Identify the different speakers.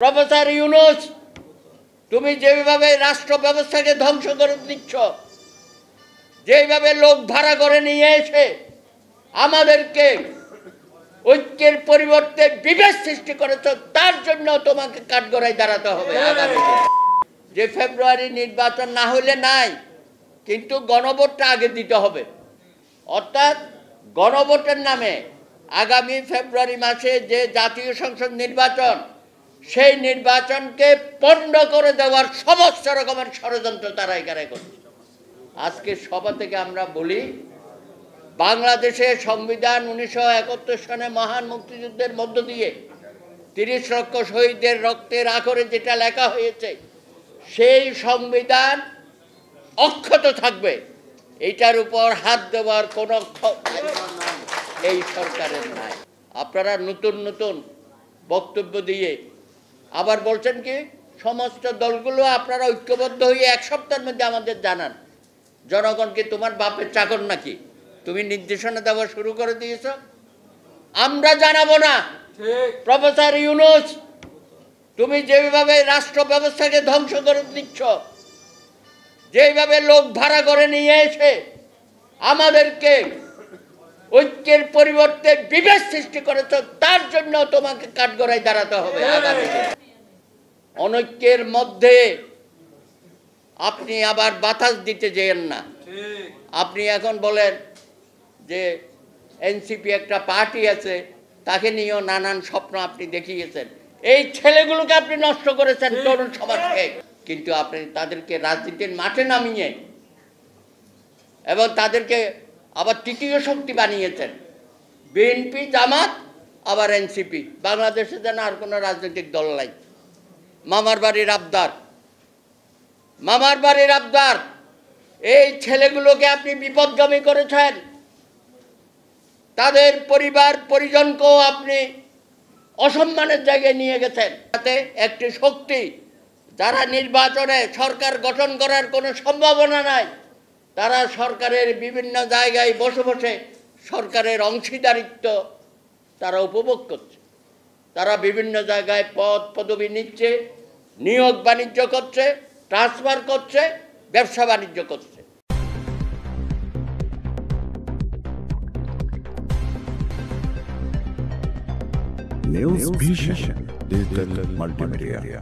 Speaker 1: Professor Yunus, তুমি যেভাবে রাষ্ট্র ব্যবস্থাকে ধ্বংস করে দিচ্ছ, যেভাবে লোক ভাড়া করে নিয়ে এসে আমাদেরকে ঐক্যের পরিবর্তে বিভেদ সৃষ্টি করেছ, তার জন্য তোমাকে কাঠগড়ায় দাঁড়াতে হবে। যে ফেব্রুয়ারি নির্বাচন না হলে নাই, কিন্তু গণভোটটা আগে দিতে হবে। অর্থাৎ গণভোটের নামে আগামী ফেব্রুয়ারি মাসে যে জাতীয় সংসদ নির্বাচন, সেই নির্বাচনকে পণ্ড করে দেওয়ার সমস্ত রকমের ষড়যন্ত্র তারা এখানে করছে। আজকে সভা থেকে আমরা বলি, বাংলাদেশের সংবিধান 1971 সনে মহান মুক্তিযুদ্ধের মধ্য দিয়ে 30 লক্ষ শহীদদের রক্তের আখরে যেটা লেখা হয়েছে, সেই সংবিধান অক্ষত থাকবে। এইটার উপর হাত দেওয়ার কোনো এই সরকারের নাই। আপনারা নতুন নতুন বক্তব্য দিয়ে আবার বলছেন কি সমস্ত দলগুলো আপনারা ঐক্যবদ্ধ হয়ে এক সপ্তাহের মধ্যে আমাদের জানান। জনগণকে তোমার বাপের চাকর নাকি? তুমি নির্দেশনা দেওয়া শুরু করে দিয়েছ। আমরা জানাবো না। প্রফেসর ইউনূস, তুমি যেভাবে রাষ্ট্র ব্যবস্থাকে ধ্বংস করে দিচ্ছ, যেভাবে লোক ভাড়া করে নিয়ে এসে আমাদেরকে ঐক্যের পরিবর্তে বিভেদ সৃষ্টি করেছ, তার জন্য তোমাকে কাঠগড়ায় দাঁড়াতে হবে। অনৈক্যের মধ্যে আপনি আবার বাতাস দিতে যেন না। আপনি এখন বলেন যে এনসিপি একটা পার্টি আছে, তাকে নিয়েও নানান স্বপ্ন আপনি দেখিয়েছেন। এই ছেলেগুলোকে আপনি নষ্ট করেছেন, তরুণ সমাজকে। কিন্তু আপনি তাদেরকে রাজনীতির মাঠে নামিয়ে এবং তাদেরকে আবার তৃতীয় শক্তি বানিয়েছেন। বিএনপি, জামাত, আবার এনসিপি। বাংলাদেশে যেন আর কোনো রাজনৈতিক দল নাই। মামার বাড়ির আবদার, মামার বাড়ির আবদার। এই ছেলেগুলোকে আপনি বিপদগামী করেছেন। তাদের পরিবার পরিজনকেও আপনি অসম্মানের জায়গায় নিয়ে গেছেন। তাতে একটি শক্তি, যারা নির্বাচনে সরকার গঠন করার কোনো সম্ভাবনা নাই, তারা সরকারের বিভিন্ন জায়গায় বসে বসে সরকারের অংশীদারিত্ব তারা উপভোগ করছে। তারা বিভিন্ন জায়গায় পদ পদবি নিচ্ছে, নিয়োগ বাণিজ্য করছে, ট্রান্সফার করছে, ব্যবসা বাণিজ্য করছে।
Speaker 2: News Vision Digital Multimedia.